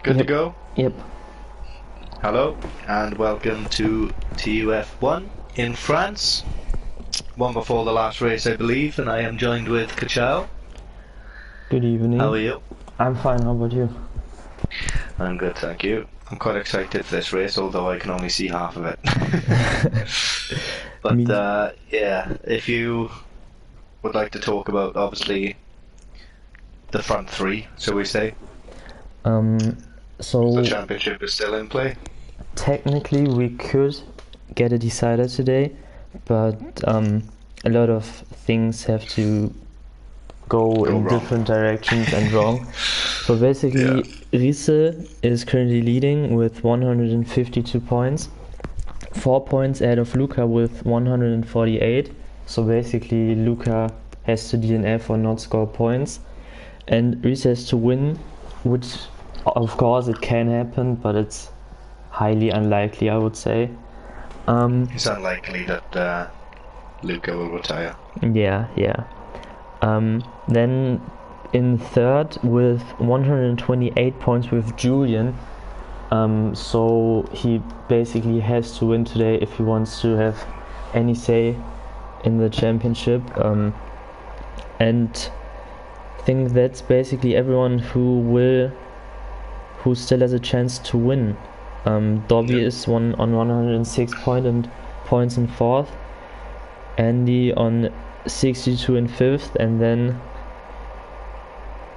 Good to go? Yep. Hello, and welcome to TUF1 in France. One before the last race, I believe, and I am joined with Kachal. Good evening. How are you? I'm fine, how about you? I'm good, thank you. I'm quite excited for this race, although I can only see half of it. But yeah, if you would like to talk about, obviously, the front three, shall we say? So The championship is still in play. technically we could get a decider today, but a lot of things have to go in wrong. different directions and wrong. So basically, Riese is currently leading with 152 points, 4 points ahead of Luca with 148. So basically, Luca has to DNF or not score points, and Riese has to win, which of course it can happen, but it's highly unlikely, I would say. It's unlikely that Luca will retire. Yeah. Then in third with 128 points with Julian. So he basically has to win today if he wants to have any say in the championship. And I think that's basically everyone who still has a chance to win. Dobby is on 106 points in fourth. Andy on 62 in fifth, and then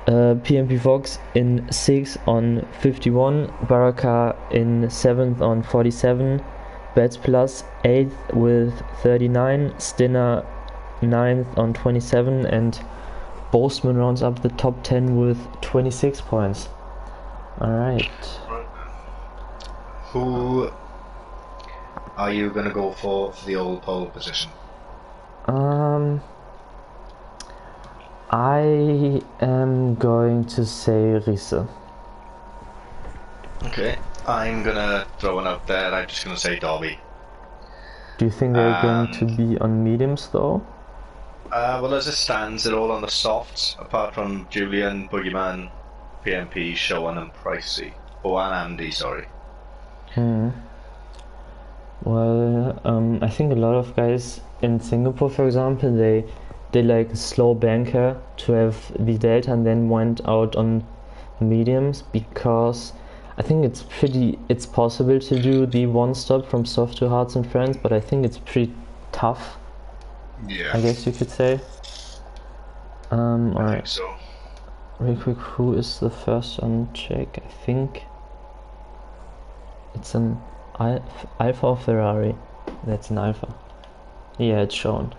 PMP Fox in 6th on 51, Baraka in 7th on 47, Bets Plus 8th with 39, Stinner 9th on 27, and Boastman rounds up the top 10 with 26 points. Alright. Who are you going to go for the old pole position? I am going to say Riese. Okay, I'm gonna throw one out there. I'm just gonna say Derby. Do you think they're going to be on mediums though? Well, as it stands, they're all on the softs, apart from Julian, Boogeyman, PMP, Showan, and Pricey. Oh, and Andy, sorry. Well, I think a lot of guys in Singapore, for example, they did like a slow banker to have the delta and then went out on mediums, because I think it's possible to do the one stop from soft to hards in France, but I think it's pretty tough. Yeah. I guess you could say. Alright. So. Real quick, who is the first on check? I think it's an Alpha or Ferrari. That's an Alpha. Yeah, it's shown.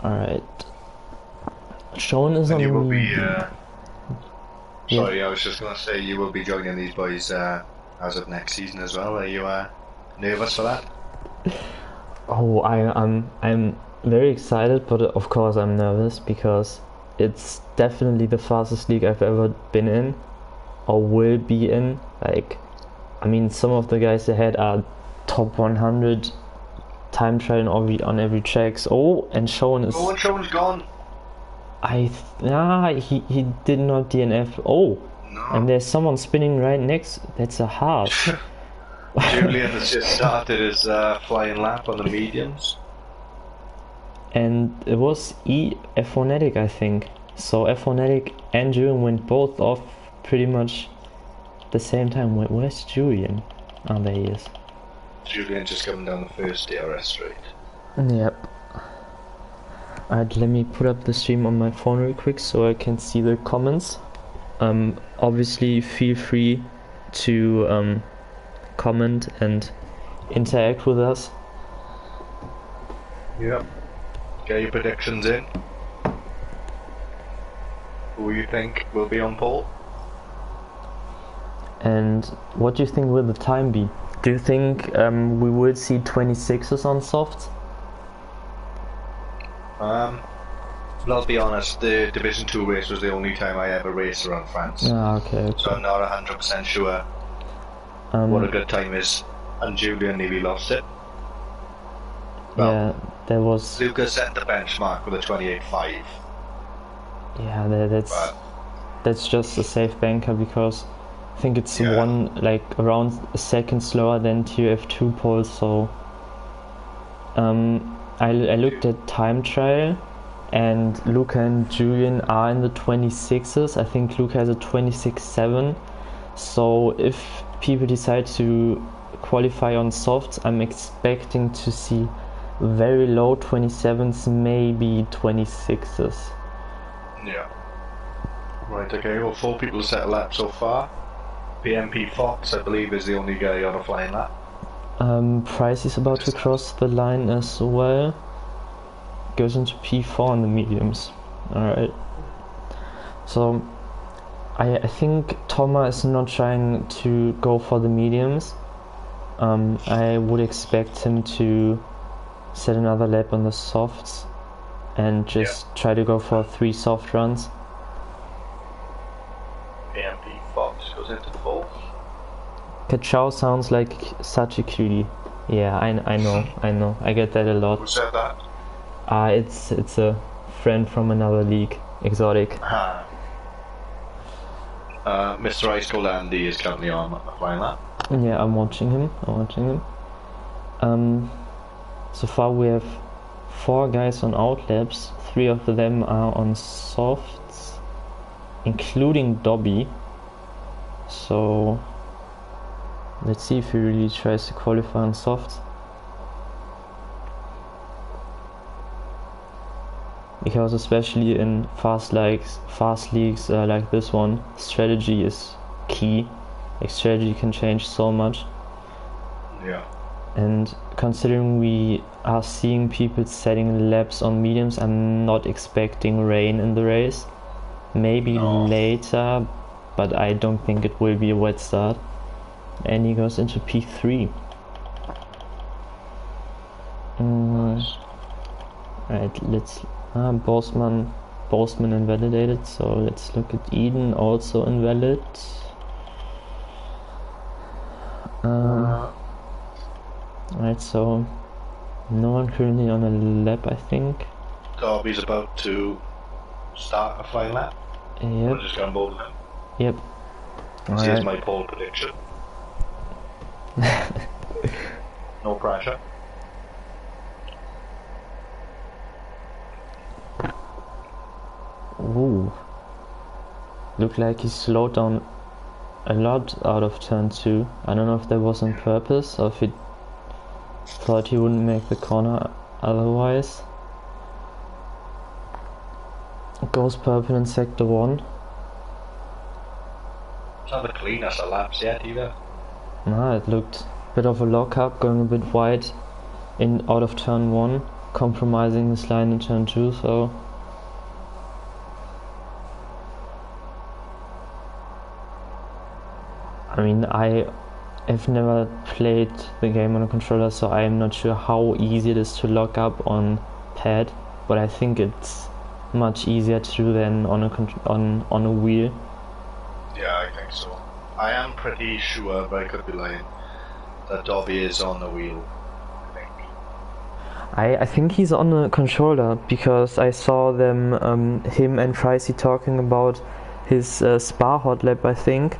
Alright. Shown is on. You will be. Sorry, I was just gonna say you will be joining these boys as of next season as well. Are you nervous for that? Oh, I'm very excited, but of course I'm nervous because it's definitely the fastest league I've ever been in or will be in. Like, I mean, some of the guys ahead are top 100 time trial on every checks. Oh, and Shown is. Oh, and Showan's gone. He did not DNF. Oh, no. And there's someone spinning right next. That's a hard. Julian has just started his flying lap on the mediums. And it was F1-etic, I think. So F1-etic and Julian went both off pretty much the same time. Where's Julian? Oh, there he is. Julian just coming down the first DRS straight. Yep. Alright, let me put up the stream on my phone real quick so I can see the comments. Obviously feel free to comment and interact with us. Yep. Get your predictions in. Who you think will be on pole? And what do you think will the time be? Do you think we will see 26s on softs? Well, I'll be honest, the Division 2 race was the only time I ever raced around France. Okay. So I'm not 100% sure what a good time is, and Julian nearly lost it. Well, yeah, there was. Lucas set the benchmark with a 28.5. Yeah, that's just a safe banker, because I think it's around a second slower than TUF2 poles. So I looked at time trial, and Luca and Julian are in the 26s. I think Luca has a 26.7. So if people decide to qualify on softs, I'm expecting to see very low 27s, maybe 26s. Yeah. Right, okay, well 4 people set a lap so far. PMP Fox, I believe, is the only guy on a flying lap. Price is about to cross the line as well. Goes into P4 on the mediums. Alright. So I think Thomas is not trying to go for the mediums. I would expect him to set another lap on the softs and just try to go for 3 soft runs. PMP Fox goes into 4th. Kachao sounds like such a cutie. Yeah, I know. I get that a lot. Who said that? It's a friend from another league, exotic. Mr. Ice Cold Andy is currently on a flying lap. Yeah, I'm watching him. So far we have 4 guys on outlaps. 3 of them are on softs, including Dobby. So let's see if he really tries to qualify on softs. Because especially in fast leagues like this one, strategy is key. Like, strategy can change so much. Yeah. And considering we are seeing people setting laps on mediums, I'm not expecting rain in the race. Maybe later, but I don't think it will be a wet start. And he goes into P3. Right, let's Boseman invalidated, so let's look at Eden, also invalid. Right, so no one currently on a lap, I think. Darby's about to start a flying lap. Yep. We're just going both of them. Yep. Here's my pole prediction. No pressure. Ooh. Looked like he slowed down a lot out of turn 2. I don't know if that was on purpose or if he thought he wouldn't make the corner otherwise. Goes purple in sector 1. It's not the cleanest of laps yet either. Nah, it looked a bit of a lock-up, going a bit wide out of turn 1, compromising his line in turn 2, so... I mean, I have never played the game on a controller, so I am not sure how easy it is to lock up on pad, but I think it's much easier to do than on a wheel. Yeah, I think so. I am pretty sure, but I could be lying, that Dobby is on the wheel, I think. I think he's on a controller, because I saw them, him and Pricey talking about his Spa hot lap, I think.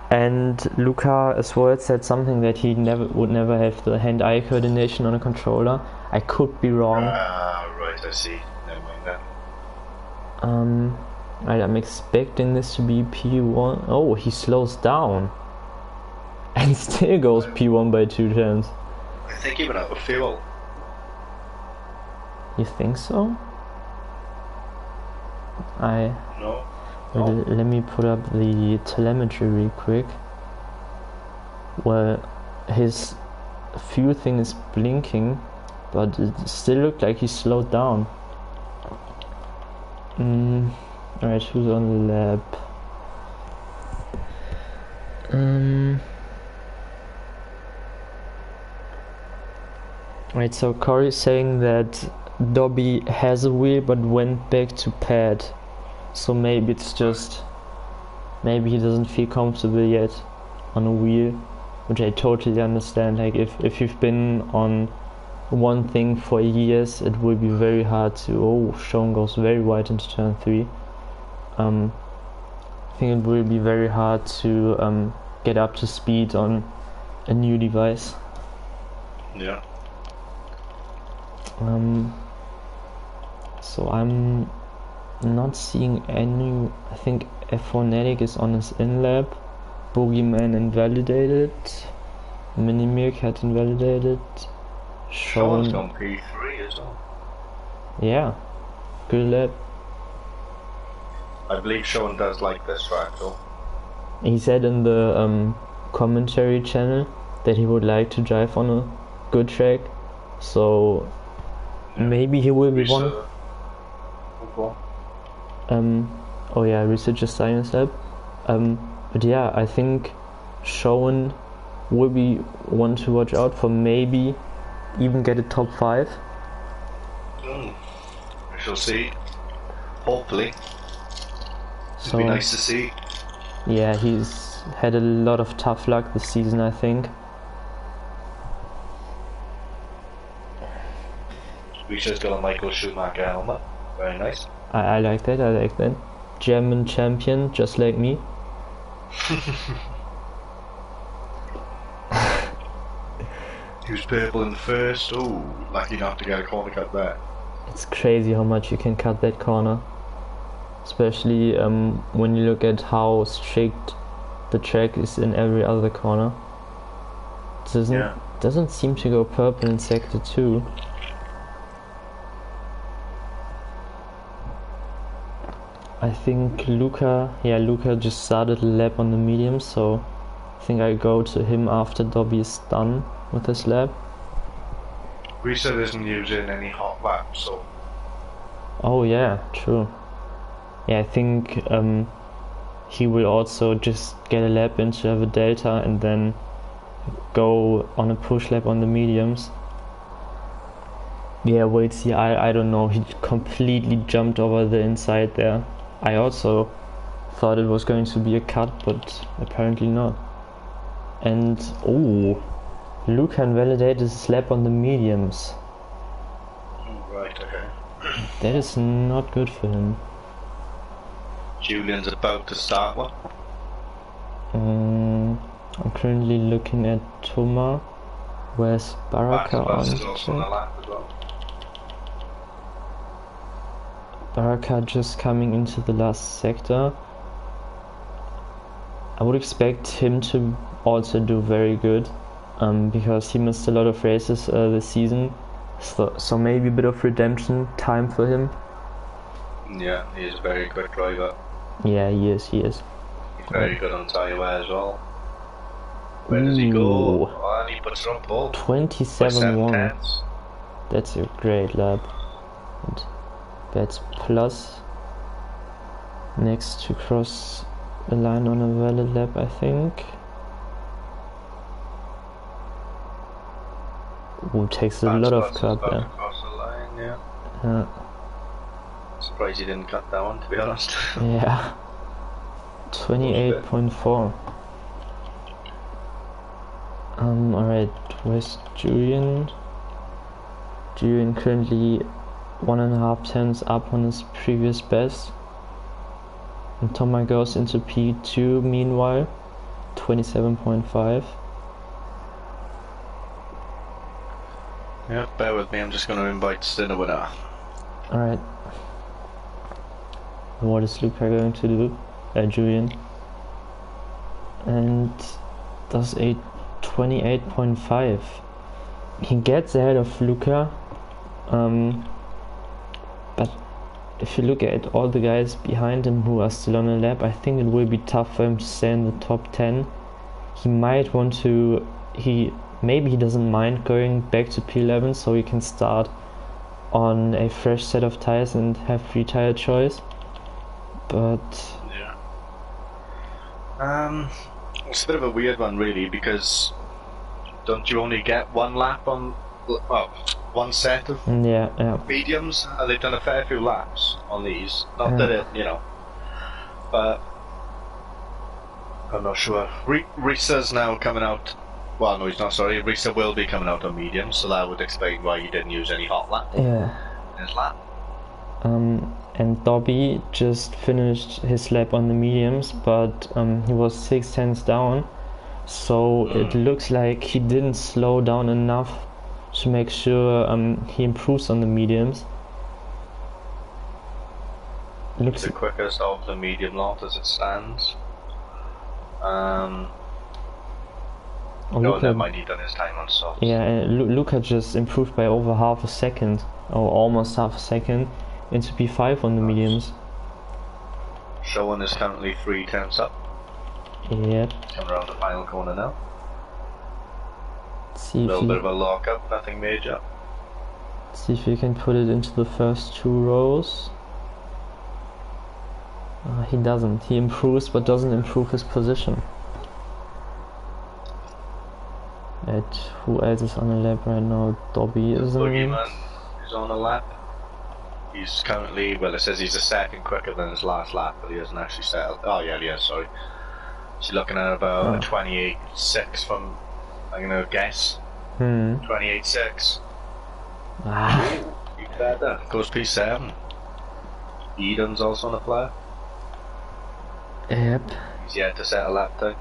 And Luca as well said something that he would never have the hand-eye coordination on a controller. I could be wrong. Right, I see. Never mind that. Right, I'm expecting this to be P1. Oh, he slows down. And still goes P1 by 2 turns. I think he went out of fuel. You think so? No. Let me put up the telemetry real quick. Well, his fuel thing is blinking, but it still looked like he slowed down. Alright, who's on the lap? Right, so Corey's saying that Dobby has a wheel but went back to pad. So maybe it's just, maybe he doesn't feel comfortable yet on a wheel, which I totally understand. Like if you've been on one thing for years, it will be very hard to. Oh, Sean goes very wide into turn 3. I think it will be very hard to get up to speed on a new device. Yeah. So I'm not seeing any. I think F1 is on his in lap. Boogeyman invalidated. Minimilk had invalidated. Sean's gone P3 as well. Yeah, good lap. I believe Sean does like this track though. He said in the commentary channel that he would like to drive on a good track, so yeah. Maybe he will be one. Oh yeah, Risa just signed his lap. But yeah, I think Sean will be one to watch out for. Maybe even get a top 5. We shall see. Hopefully. So, it'd be nice to see. Yeah, he's had a lot of tough luck this season, I think. Risha's got a Michael Schumacher helmet. Very nice. I like that, I like that. German champion, just like me. He was purple in the first. Oh, lucky enough to get a corner cut there. It's crazy how much you can cut that corner. Especially when you look at how strict the track is in every other corner. Doesn't seem to go purple in sector 2. I think Luca just started a lap on the medium, so I think I go to him after Dobby is done with his lap. Risa isn't using any hot laps, so... Oh yeah, true. Yeah, I think he will also just get a lap in to have a delta and then go on a push lap on the mediums. Yeah, wait, see, I don't know, he completely jumped over the inside there. I also thought it was going to be a cut, but apparently not. And, oh, Luca invalidated his lap on the mediums. Right, okay. That is not good for him. Julian's about to start one. I'm currently looking at Toma. Where's Baraka on lap as well. Baraka just coming into the last sector. I would expect him to also do very good, because he missed a lot of races this season. So maybe a bit of redemption time for him. Yeah, he is a very quick driver. Yeah, he is. He's very good on tyre wear as well. Where does he go? Oh, and he puts it on pole. 27.1. That's a great lap. And that's plus. Next to cross the line on a valid lap, I think. Ooh, takes a lot of curb there. Across the line, yeah. Surprised he didn't cut that one, to be honest. Yeah. 28.4. Alright, where's Julian? Julian currently 1.5 tenths up on his previous best. And Toma goes into P2 meanwhile, 27.5. Yeah, bear with me, I'm just going to invite Stinner winner. Alright. What is Luca going to do? Julian. And does a 28.5. He gets ahead of Luca. But if you look at all the guys behind him who are still on a lap, I think it will be tough for him to stay in the top 10. He might want to... Maybe he doesn't mind going back to P11 so he can start on a fresh set of tires and have free tire choice. But yeah, it's a bit of a weird one really, because don't you only get one lap on, well, one set of mediums, and they've done a fair few laps on these. Not that it, you know, but I'm not sure. Risa's now coming out. Well, no, he's not. Sorry, Risa will be coming out on mediums, so that would explain why he didn't use any hot lap. Yeah. In his lap. and Dobby just finished his lap on the mediums, but he was 6 tenths down, so it looks like he didn't slow down enough to make sure he improves on the mediums. Looks the quickest of the medium lot as it stands. No, never mind, he done his time on softs. Yeah, and Luca just improved by over half a second, or almost half a second, into P5 on the mediums. Showing is currently 3 tenths up. Yep. Coming around the final corner now. See a little bit of a lock up, nothing major. See if you can put it into the first 2 rows. He doesn't. He improves, but doesn't improve his position. Who else is on a lap right now? Dobby isn't. Boogeyman is on a lap. He's currently, well, it says he's a second quicker than his last lap, but he hasn't actually settled. Oh yeah, he is, sorry. She's looking at about a 28.6 from, I'm gonna guess. 28.6. You better. Goes P7. Eden's also on a flare. Yep. He's yet to set a lap time.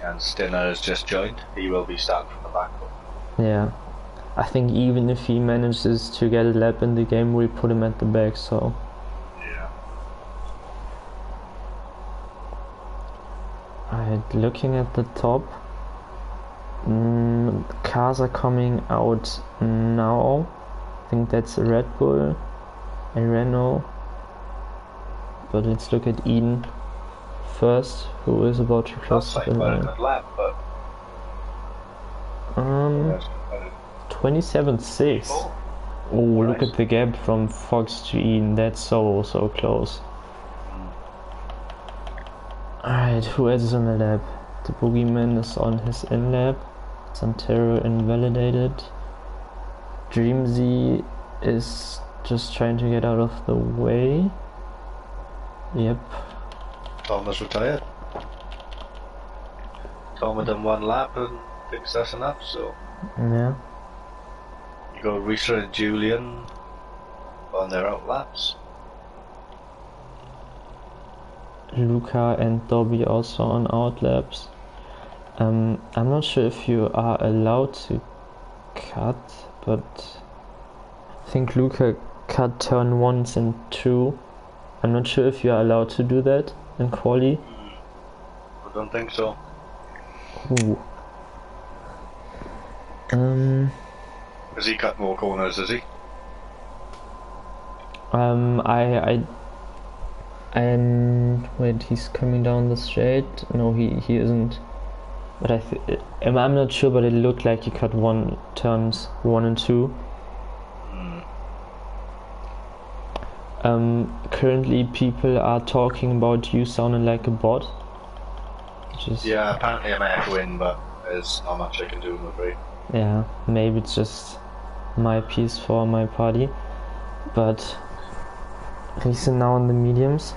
And Stinner has just joined. He will be starting from the back. Yeah. I think even if he manages to get a lap in the game, we'll put him at the back, so. Yeah. Alright, looking at the top. Cars are coming out now. I think that's a Red Bull, a Renault. But let's look at Eden first, who is about to cross the line. Lap, but 27.6. Oh, look at the gap from Fox to Eden. That's so close. Alright, who else is on the lap? The Boogeyman is on his in lap. Santero invalidated. Dreamzy is just trying to get out of the way. Yep. Thomas retired. Tom had done 1 lap and thinks that's enough, so. Yeah. You got Risa and Julian on their out laps. Luca and Dobby also on out laps. I'm not sure if you are allowed to cut, but I think Luca cut turn 1s and 2. I'm not sure if you are allowed to do that in quali. I don't think so. Ooh. Has he cut more corners, has he? Wait, he's coming down the straight. No, he isn't. But I'm not sure, but it looked like he cut turns 1 and 2. Currently people are talking about you sounding like a bot. Yeah, apparently I'm echoing, but there's not much I can do, I'm afraid. Yeah, maybe it's just my piece for my party. But he's now in the mediums.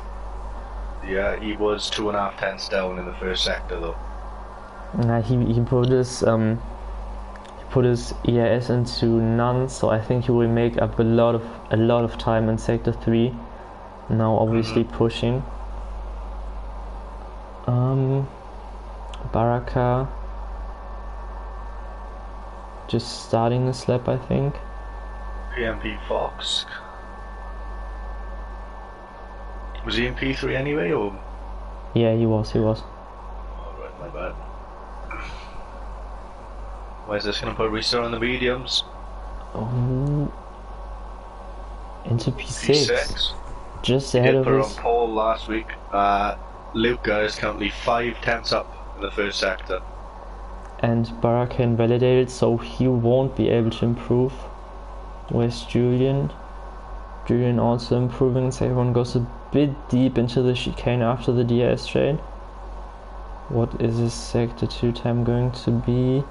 Yeah, he was 2.5 tenths down in the first sector though. He put his EIS into none, so I think he will make up a lot of time in sector 3. Now obviously pushing. Baraka just starting the slap, I think. PMP Fox. Was he in P3 anyway, or? Yeah, he was. Alright, my bad. Where's this gonna put Risa on the mediums? Oh, into P6. P6. Just ahead of us. his. On pole last week. Luca is currently 5 tenths up in the first sector. And Baraka invalidated, so he won't be able to improve. Where's Julian? Julian also improving, so everyone goes a bit deep into the chicane after the DRS trade. What is his sector 2 time going to be?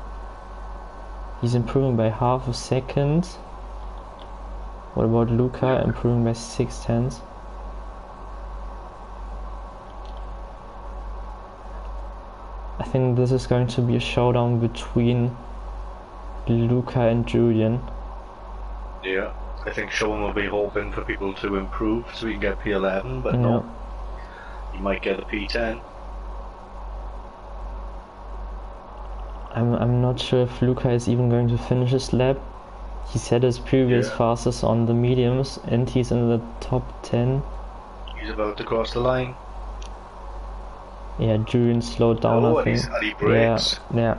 He's improving by half a second. What about Luca improving by 6 tenths? I think this is going to be a showdown between Luca and Julian. Yeah, I think Sean will be hoping for people to improve so we can get P11, but no, he might get a P10. I'm not sure if Luca is even going to finish his lap. He set his previous fastest on the mediums and he's in the top 10. He's about to cross the line. Yeah, Julian slowed down, I think. And he brakes. Yeah.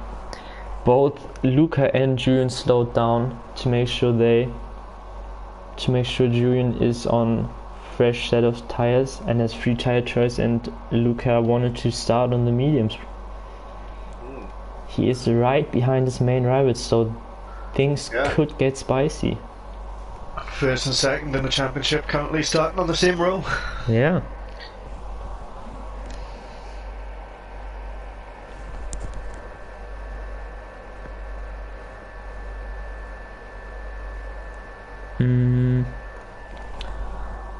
Both Luca and Julian slowed down to make sure Julian is on fresh set of tires and has free tire choice, and Luca wanted to start on the mediums. He is right behind his main rivals, so things could get spicy. First and second in the championship currently starting on the same row. Yeah.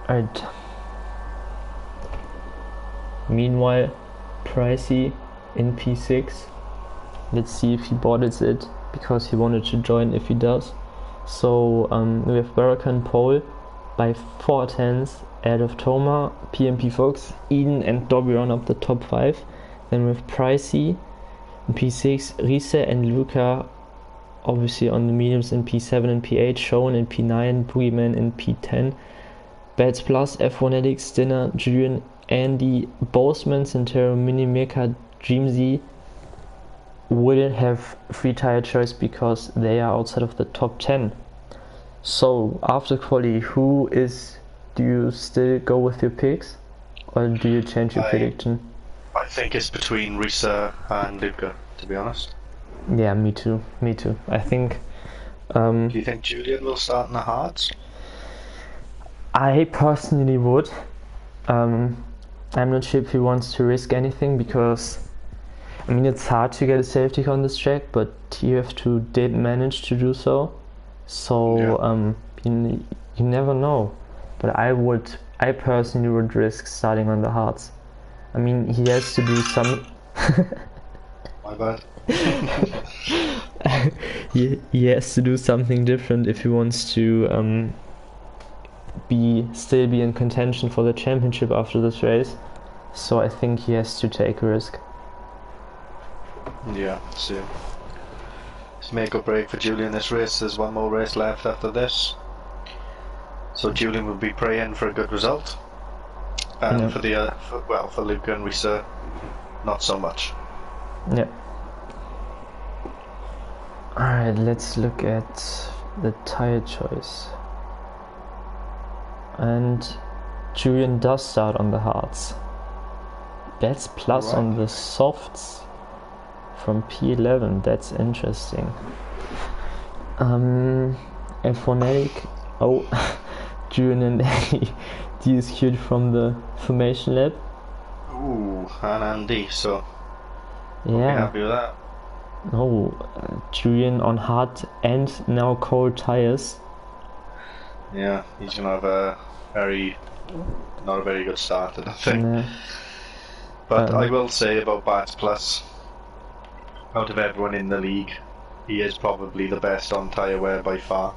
Right. Meanwhile, Pricey in P6. Let's see if he boarded it, because he wanted to join if he does. So we have Baraka in pole by 4 tenths ahead of Toma, PMP Fox, Eden and Dobby run up the top 5. Then we have Pricey in P6, Riese and Luca obviously on the mediums in P7 and P8, Sean in P9, Boogeyman in P10, Bats Plus, F1 Addicts, Dinner, Julian, Andy, Boseman, Santero, Minimeka, Dreamzy wouldn't have free tire choice because they are outside of the top 10. So after quali, do you still go with your picks or do you change your prediction? I think it's between Risa and Luca, to be honest. Yeah, me too. I think do you think Julian will start in the hards? I personally would. I'm not sure if he wants to risk anything, because I mean, it's hard to get a safety car on this track, but TUF2 did manage to do so. So you never know. But I personally would risk starting on the hards. I mean, he has to do some. My bad. he has to do something different if he wants to still be in contention for the championship after this race. So I think he has to take a risk. Yeah, so it's make or break for Julian this race. There's one more race left after this, so Julian will be praying for a good result, and for Luca and Risa, not so much. Yeah. Alright, let's look at the tire choice. And Julian does start on the hards. That's plus on the softs from P11. That's interesting. F1 Julian and Andy DSQ'd from the formation lab. Ooh, and Andy, so yeah, we'll be happy with that. Julian on hard and now cold tires. Yeah, he's gonna have not a very good start, I don't think. But I will say about Bats Plus, out of everyone in the league, he is probably the best on tyre wear by far.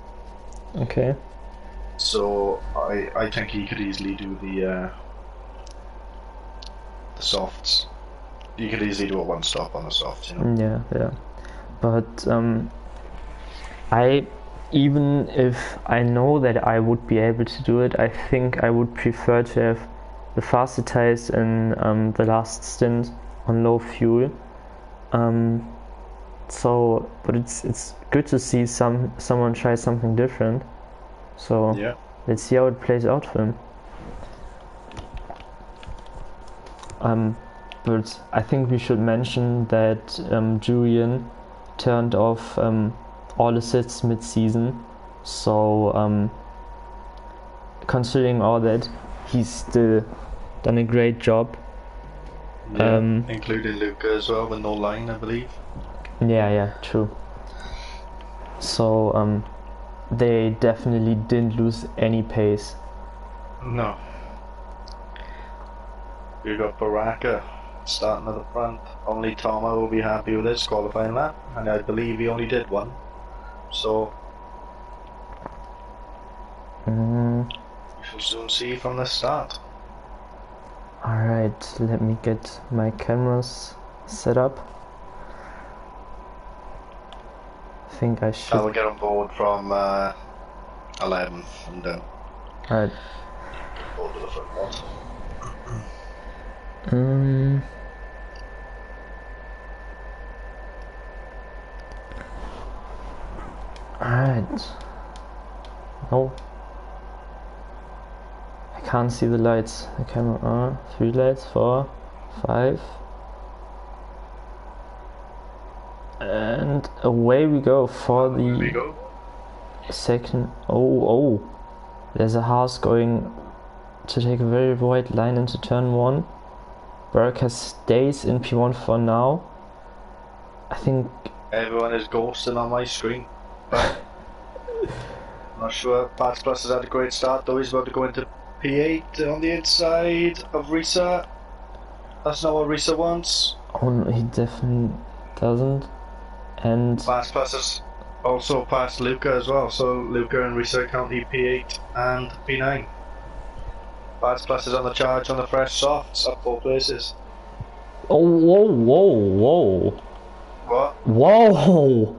Okay. So I think he could easily do the softs. You could easily do a one stop on the softs, you know. Yeah. But even if I know that I would be able to do it, I think I would prefer to have the faster tires in the last stint on low fuel. But it's good to see someone try something different. So let's see how it plays out for him. But I think we should mention that Julian turned off all assists mid-season. So considering all that, he's still done a great job. Including Luca as well, with no line, I believe. Yeah, true. So they definitely didn't lose any pace. No. We got Baraka starting at the front. Only Toma will be happy with his qualifying lap, and I believe he only did one. So Mm, we shall soon see from the start. Alright, let me get my cameras set up. I think I should. I will get on board from 11 and then Alright. get board to the front ones. Alright. No. I can't see the lights. The camera. 3 lights, 4, 5. And away we go for the second. Oh. There's a horse going to take a very wide line into turn 1. Baraka stays in P1 for now. I think everyone is ghosting on my screen, but I'm not sure. Bats Plus has had a great start though. He's about to go into P8 on the inside of Risa. That's not what Risa wants. Oh no, he definitely doesn't. And Bats Plus has also passed Luca as well, so Luca and Risa currently P8 and P9. Bats Plus is on the charge on the fresh softs, up 4 places. oh, whoa. What? Whoa!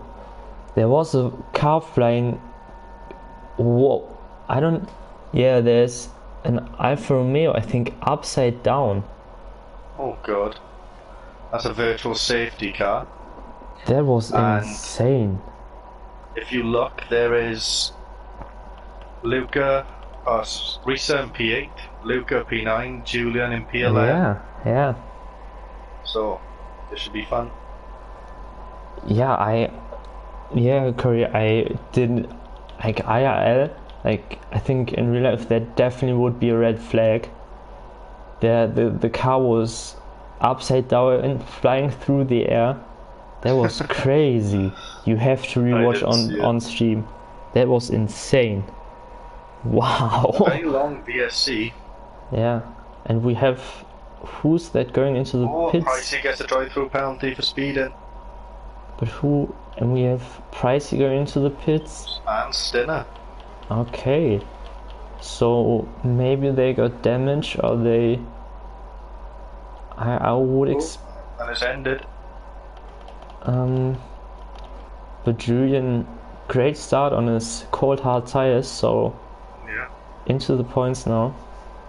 There was a car flying. Whoa! I don't. Yeah, there's an Alfa Romeo, I think, upside down. Oh god. That's a virtual safety car. That was And insane. if you look, there is Luca, Risa in P8, Luca P9, Julian in P11. Yeah. So, this should be fun. Yeah, Corey, I didn't like IRL. Like, I think in real life that definitely would be a red flag. The car was upside down and flying through the air. That was crazy. You have to rewatch on stream. That was insane. Wow. Very long VSC. Yeah, and we have who's that going into the pits? Pricey gets a drive-through penalty for speeding. But who? And we have Pricey going into the pits. And Stinner. Okay. So maybe they got damaged, or they. I would and it's ended. But Julian, great start on his cold hard tires, so yeah. Into the points now.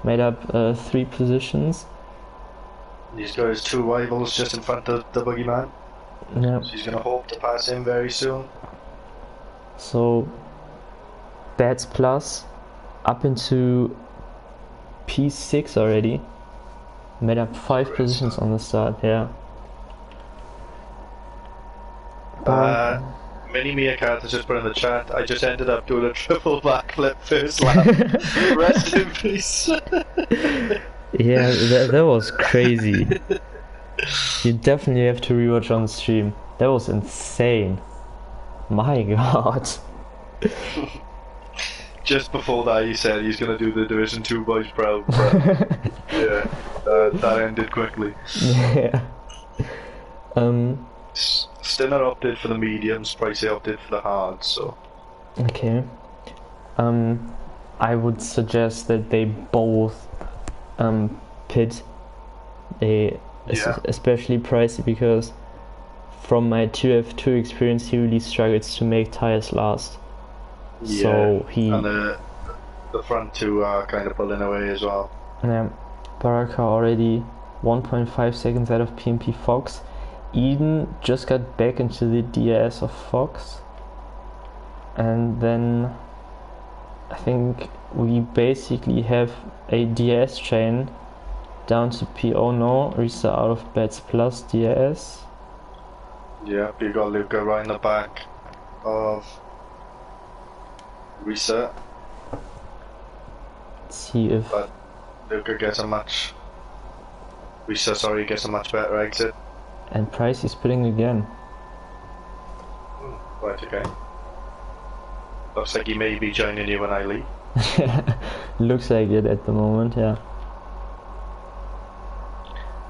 Made up 3 positions. He's got his 2 rivals just in front of the boogeyman. Yeah. So he's gonna hope to pass him very soon. So Bats Plus up into P6 already. Made up 5 positions on the start, yeah. Mini Meerkat has just put in the chat, I just ended up doing a triple backflip first lap. Rest in peace. Yeah, that was crazy. You definitely have to rewatch on stream. That was insane. My god. Just before that he said he's gonna do the Division 2 boys proud, but yeah, that ended quickly. Yeah. Stinner opted for the mediums, Pricey opted for the hards, so. Okay. I would suggest that they both pit. Especially Pricey, because from my TUF2 experience he really struggles to make tires last. Yeah, so and the front 2 are kind of pulling away as well. Yeah, Baraka already 1.5 seconds out of PMP Fox. Eden just got back into the DRS of Fox, and then I think we basically have a DRS chain down to PO. No, Risa out of Bats Plus DRS. Yeah, you got Luca right in the back of Risa. Let's see if. But Luca gets a much. Risa, gets a much better exit. And Price is spitting again. Right, okay. Looks like he may be joining you when I leave. Looks like it at the moment, yeah.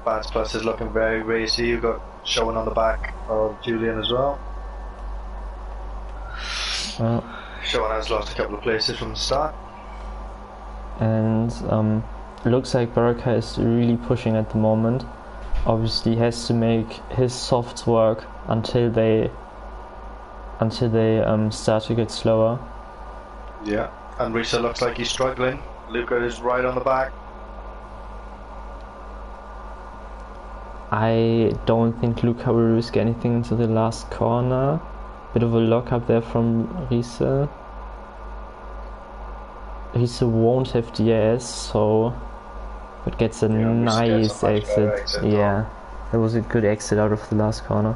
Bats Plus is looking very racy. You've got showing on the back of Julian as well. Sean has lost a couple of places from the start. And looks like Baraka is really pushing at the moment. Obviously he has to make his softs work until they start to get slower. Yeah, and Risa looks like he's struggling. Luca is right on the back. I don't think Luca will risk anything into the last corner. Bit of a lock up there from Risa. Risa won't have DRS, so but gets a nice exit. Yeah, that was a good exit out of the last corner.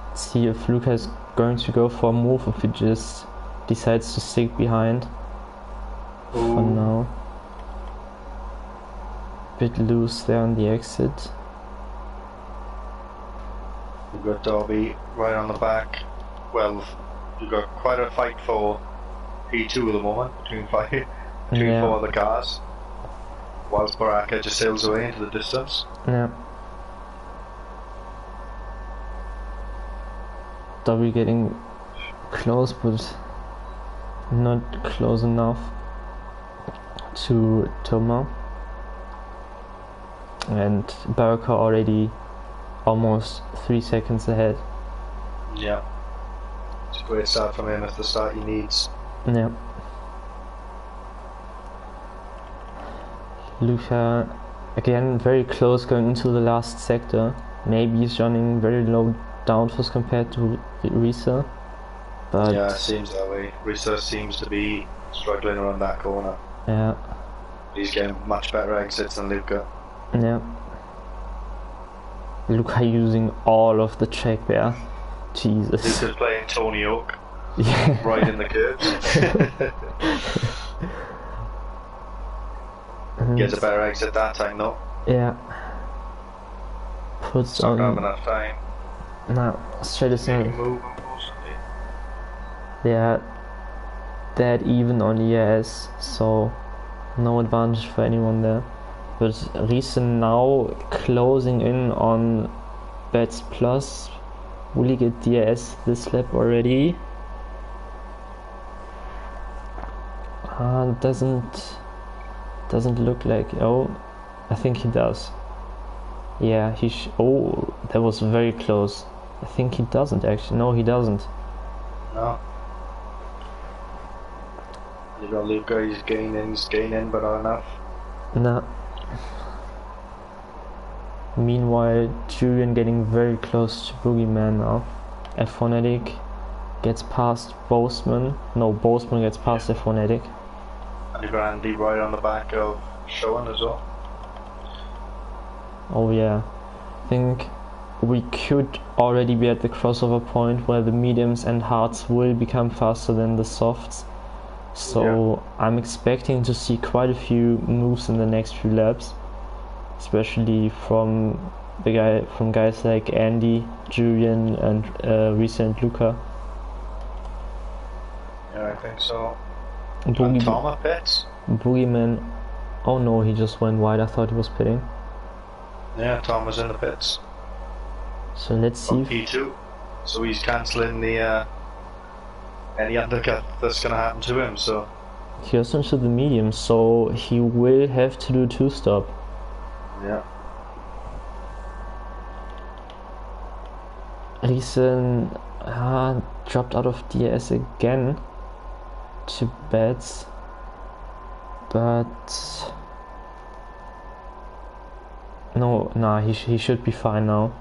Let's see if Luca is going to go for a move, if he just decides to stick behind. Ooh. For now. Bit loose there on the exit. We've got Derby right on the back. Well, we've got quite a fight for P2 at the moment between four of the cars. Whilst Baraka just sails away into the distance. Yeah. Derby getting close, but not close enough to Toma. And Baraka already almost 3 seconds ahead. Yeah. It's a great start from him. It's the start he needs. Yeah. Luca again very close going into the last sector. Maybe he's running very low downforce compared to Risa. But yeah, it seems that way. Risa seems to be struggling around that corner. Yeah. He's getting much better exits than Luca. Yeah. Luca using all of the track there. Jesus. Luca's playing Tony Hawk. Yeah. Right in the curves. Gets a better exit that time though. Yeah. Puts not on. Not having enough time. No, straight as no. Move, unfortunately. Yeah. Dead even on ES, so no advantage for anyone there. But Risa now closing in on Bets Plus. Will he get DRS this lap already? Doesn't look like. Oh, I think he does. Yeah, oh, that was very close. I think he doesn't actually. No, he doesn't. No. You got Luca, he's gaining, but not enough. Nah. Meanwhile, Julian getting very close to Boogeyman now. F1 gets past Boseman. No, Boseman gets past F1. And you got Andy right on the back of Sean as well. Oh yeah. I think we could already be at the crossover point where the mediums and hards will become faster than the softs. So yeah. I'm expecting to see quite a few moves in the next few laps. Especially from guys like Andy, Julian, and Risa and Luca. Yeah, I think so. And Toma pits? Boogeyman. Oh no, he just went wide. I thought he was pitting. Yeah, Toma's in the pits. So let's see. P2. So he's cancelling the any undercut that's gonna happen to him. So he goes into the medium, so he will have to do 2-stop. Yeah. Risa dropped out of DRS again to Bets, but he should be fine now.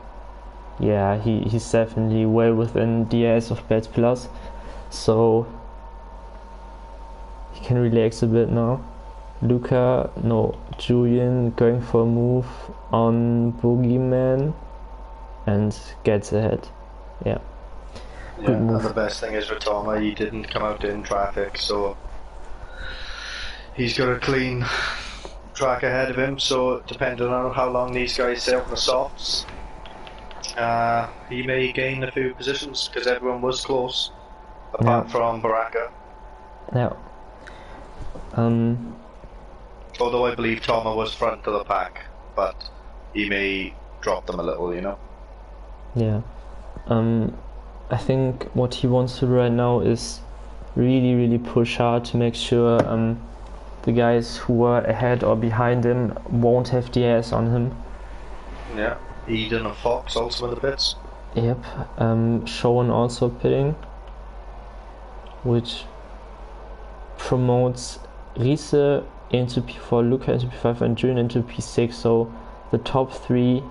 Yeah, he's definitely well within DRS of Bets Plus, so he can relax a bit now. Julian going for a move on Boogeyman and gets ahead. Yeah. Yeah, and the best thing is for Toma, he didn't come out in traffic, so he's got a clean track ahead of him, so depending on how long these guys stay on the softs, he may gain a few positions, because everyone was close, apart from Baraka. Yeah. Although I believe Toma was front of the pack, but he may drop them a little, you know? Yeah. I think what he wants to do right now is really push hard to make sure the guys who are ahead or behind him won't have the ass on him. Yeah, Eden and Fox also in the pits. Yep, Sean also pitting, which promotes Riese into P4, Luca into P5 and Julian into P6, so the top 3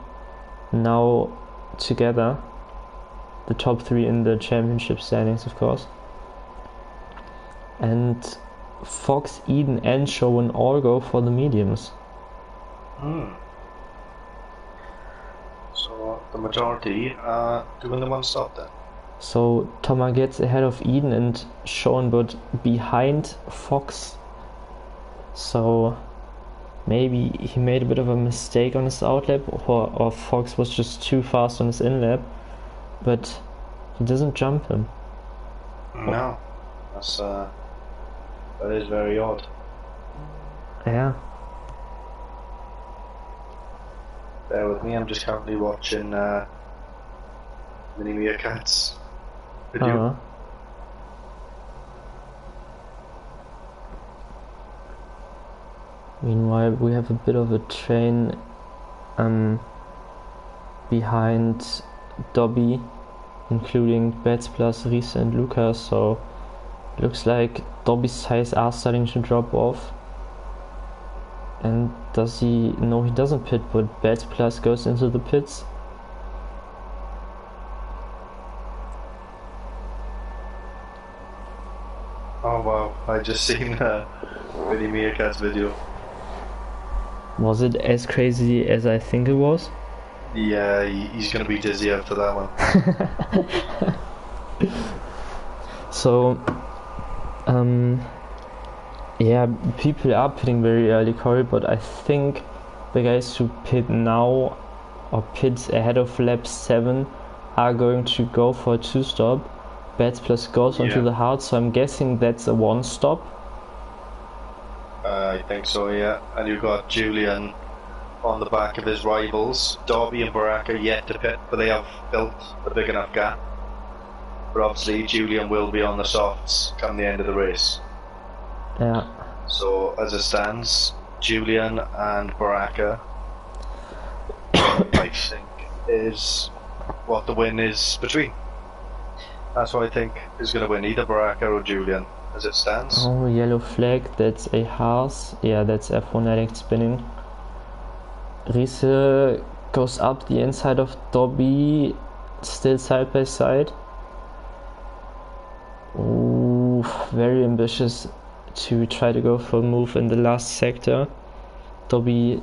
now together. The top 3 in the championship standings, of course. And Fox, Eden and Sean all go for the mediums. So the majority are doing the one stop then. So Thomas gets ahead of Eden and Sean, but behind Fox. So maybe he made a bit of a mistake on his outlap, or Fox was just too fast on his inlap, but he doesn't jump him. No, that is very odd. Yeah. Bear with me, I'm just currently watching Mini Meerkat's video. Meanwhile, we have a bit of a train behind Dobby, including Bets plus Riese and Lucas, so looks like Dobby's tires are starting to drop off. And does he? No, he doesn't pit, but Bets plus goes into the pits. Oh wow, I just seen Mini Meerkat's video. Was it as crazy as I think it was? Yeah, he's gonna be dizzy after that one. So, yeah, people are pitting very early, Corey, but I think the guys who pit now or pit ahead of lap 7 are going to go for a 2-stop. Bets plus goes onto the hard, so I'm guessing that's a 1-stop. I think so, yeah. And you've got Julian on the back of his rivals. Dobby and Baraka yet to pit, but they have built a big enough gap. But obviously Julian will be on the softs come the end of the race. Yeah. So as it stands, Julian and Baraka I think is what the win is between. That's what I think is going to win, either Baraka or Julian as it stands. Oh, yellow flag, that's a Haas. Yeah, that's F1 addict spinning. Riese goes up the inside of Dobby, still side by side. Ooh, very ambitious to try to go for a move in the last sector. Dobby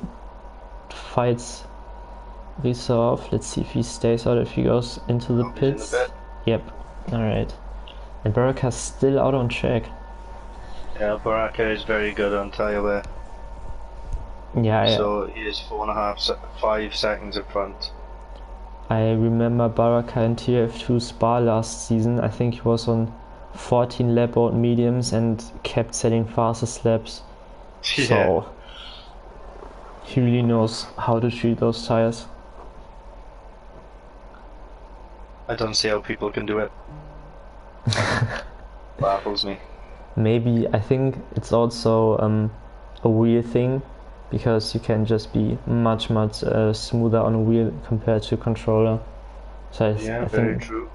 fights Riese off. Let's see if he stays out, if he goes into the pits. Yep, alright. And Baraka's still out on track. Yeah, Baraka is very good on tyre there. Yeah, so he is 5 seconds in front. I remember Baraka in TUF2 Spa last season. I think he was on 14 lap out mediums and kept setting fastest laps. Yeah. So he really knows how to treat those tires. I don't see how people can do it. Baffles me. Maybe, I think it's also a wheel thing, because you can just be much smoother on a wheel compared to controller. So I very think true.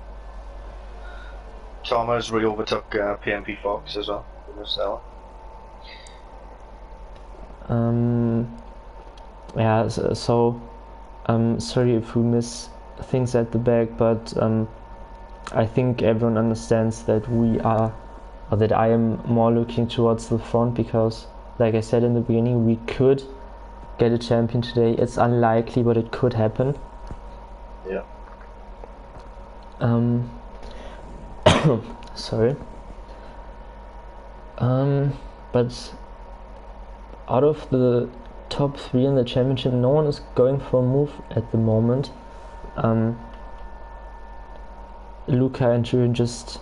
Thomas re-overtook PMP Fox as well in this hour. Yeah, so sorry if we miss things at the back, but I think everyone understands that that I am more looking towards the front, because like I said in the beginning, we could get a champion today. It's unlikely, but it could happen. Yeah. Sorry. But out of the top 3 in the championship, no one is going for a move at the moment. Luca and Julian just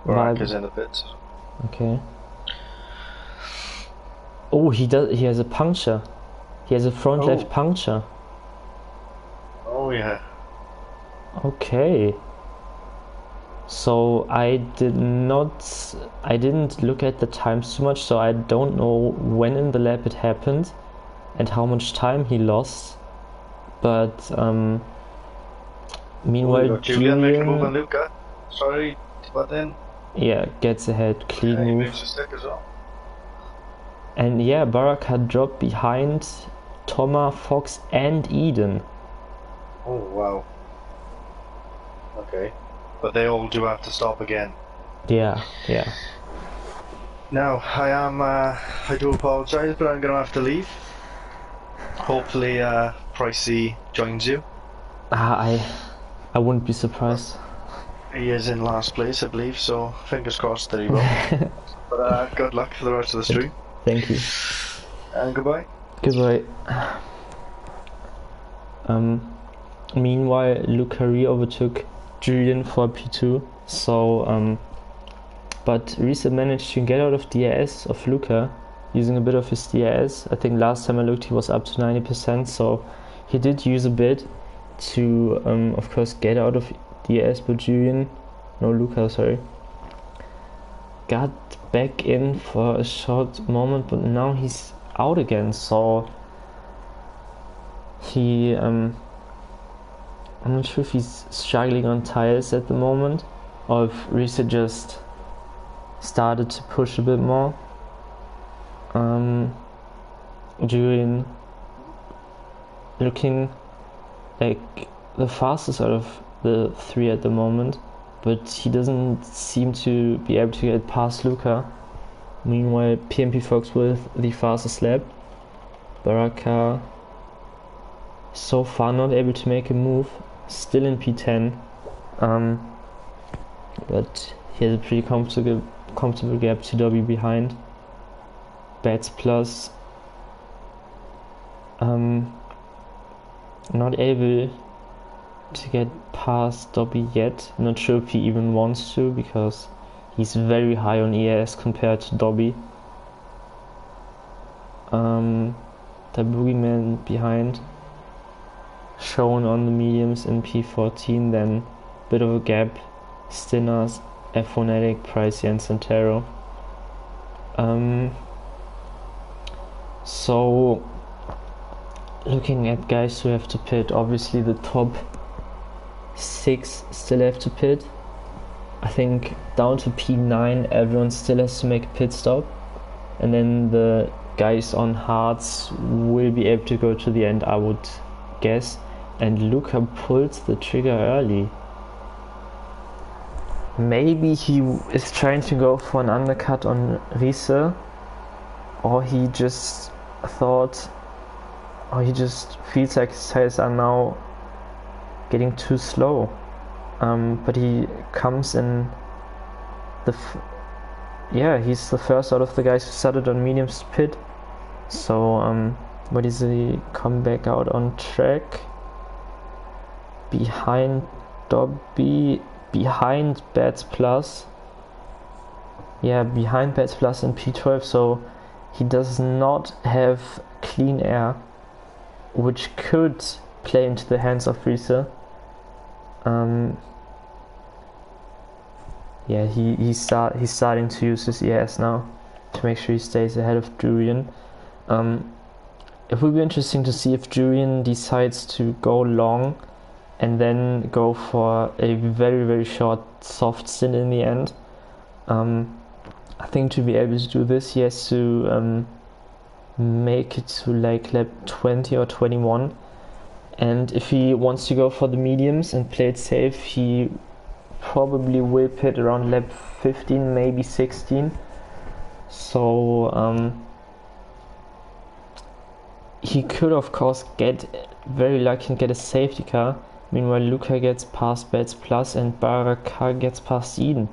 Baraka's in the pits. Okay. Oh, he has a puncture. He has a front left puncture. Oh yeah. Okay. So I didn't look at the times too much, so I don't know when in the lap it happened and how much time he lost. But meanwhile, Julian make a move on Luca. Sorry, but then yeah, gets ahead, clean move. He moves a stick as well. And yeah, Baraka dropped behind Thomas, Fox, and Eden. Oh wow. Okay, but they all do have to stop again. Yeah. Now I do apologise, but I'm gonna have to leave. Hopefully, Pricey joins you. I wouldn't be surprised. He is in last place, I believe, so fingers crossed that he will. But good luck for the rest of the stream. Thank you. And goodbye. Goodbye. Meanwhile, Lucari overtook Julian for P2. So, but Risa managed to get out of DRS of Luca using a bit of his DRS. I think last time I looked he was up to 90%, so he did use a bit to, of course, get out of DRS, but Luca, sorry, got back in for a short moment, but now he's out again, so he, I'm not sure if he's struggling on tires at the moment, or if Risa just started to push a bit more. Julian looking like the fastest out of the three at the moment, but he doesn't seem to be able to get past Luca. Meanwhile, PMP Fox with the fastest lap. Baraka so far not able to make a move, still in P10, but he has a pretty comfortable gap to Dobby behind. Bats Plus not able to get past Dobby yet. Not sure if he even wants to, because he's very high on ES compared to Dobby. The Boogeyman behind, shown on the mediums in P14, then bit of a gap. Stinners, F1 Pricey and Santero. So looking at guys who have to pit, obviously the top 6 still have to pit. I think down to P9 everyone still has to make a pit stop, and then the guys on hards will be able to go to the end, I would guess. And Luca pulls the trigger early. Maybe he is trying to go for an undercut on Riese, or he just thought, or he just feels like his tires are now getting too slow. But he comes in he's the first out of the guys who started on mediums to pit. So what is he come back out on track behind Dobby, behind Bats Plus. Yeah, behind Bats Plus in P12, so he does not have clean air, which could play into the hands of Riese. Yeah, he's starting to use his ES now to make sure he stays ahead of Julian. It will be interesting to see if Julian decides to go long and then go for a very, very short soft stint in the end. I think to be able to do this, he has to make it to like lap 20 or 21. And if he wants to go for the mediums and play it safe, he probably will pit around lap 15, maybe 16. So he could of course get very lucky and get a safety car. Meanwhile, Luca gets past Bats Plus and Baraka gets past Eden.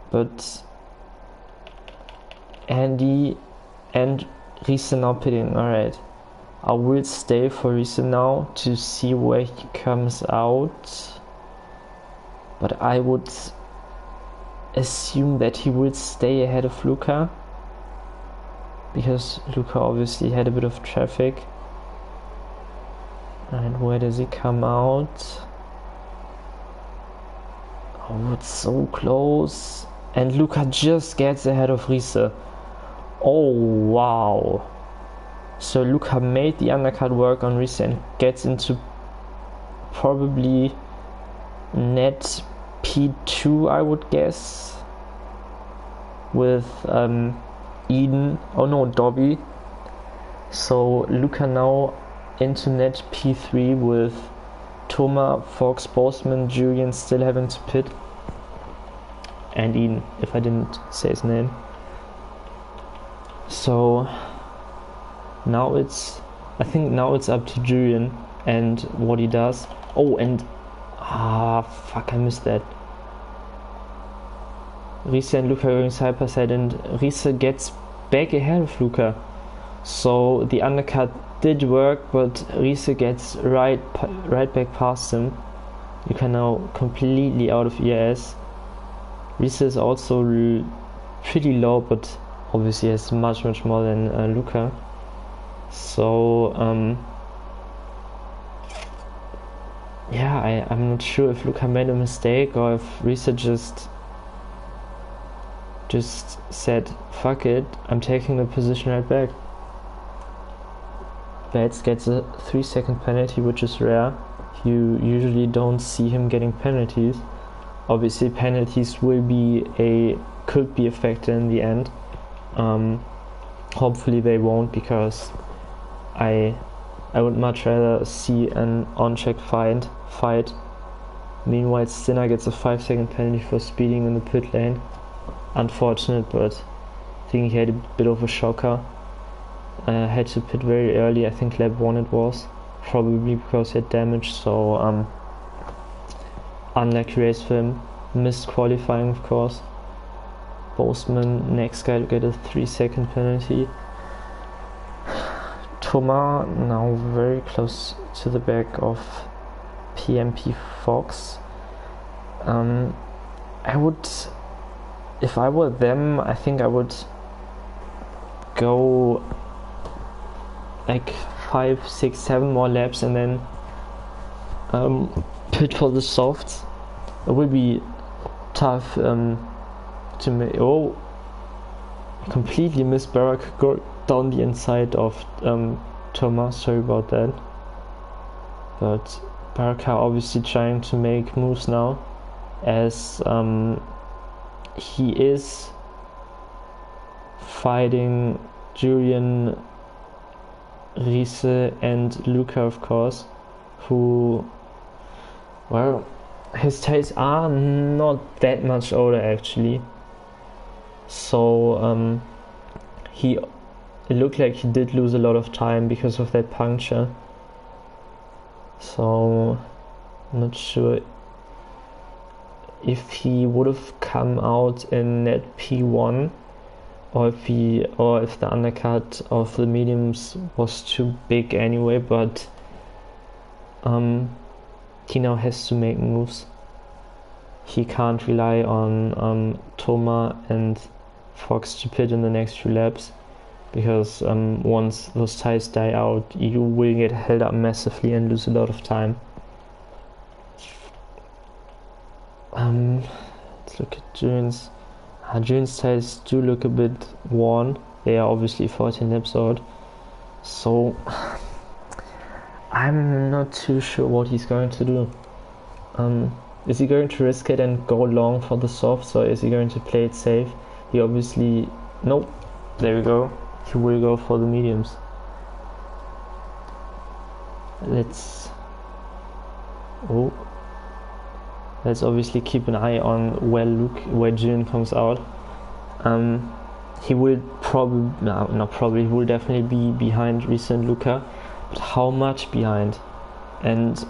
But Andy and Riese now pitting. Alright, I will stay for Riese now to see where he comes out. But I would assume that he will stay ahead of Luca, because Luca obviously had a bit of traffic. And where does he come out? Oh, it's so close. And Luca just gets ahead of Riese. Oh, wow. So Luca made the undercut work on Riese and gets into probably net P2, I would guess. With Eden. Oh no, Dobby. So Luca now into net P3 with Thomas, Fox, Boseman, Julian still having to pit. And Eden, if I didn't say his name. So now I think now it's up to Julian and what he does. Oh, and fuck, I missed that. Riese and Luca going side by side, and Riese gets back ahead of Luca. So the undercut did work, but Riese gets right back past him. Luca now completely out of ERS. Riese is also pretty low, but obviously has much more than Luca. So yeah, I'm not sure if Luca made a mistake or if Riese just said, fuck it, I'm taking the position right back. Betts gets a 3-second penalty, which is rare. You usually don't see him getting penalties. Obviously penalties could be a factor in the end. Hopefully they won't, because I would much rather see an on-track fight. Meanwhile, Stinner gets a 5-second penalty for speeding in the pit lane. Unfortunate, but I think he had a bit of a shocker. Had to pit very early, I think lap 1 it was. Probably because he had damage, so unlucky race for him. Missed qualifying, of course. Boseman, next guy to get a 3-second penalty. Thomas now very close to the back of PMP Fox. If I were them, I think I would go like 5, 6, 7 more laps and then pit for the softs. It will be tough to make. Oh, completely missed Barack, go down the inside of Thomas, sorry about that. But Baraka obviously trying to make moves now, as he is fighting Julian, Riese and Luca, of course, who, well, his tails are not that much older actually. So it looked like he did lose a lot of time because of that puncture. So I'm not sure if he would have come out in net P1 or if the undercut of the mediums was too big anyway, but he now has to make moves. He can't rely on Thomas and Fox to pit in the next few laps, because once those tires die out, you will get held up massively and lose a lot of time. Let's look at June's. June's tires do look a bit worn. They are obviously 14 laps out, so I'm not too sure what he's going to do. Is he going to risk it and go long for the softs, or is he going to play it safe? He obviously, nope, there we go, he will go for the mediums. Let's obviously keep an eye on where Jin comes out. He will he will definitely be behind Riese and Luca, but how much behind? And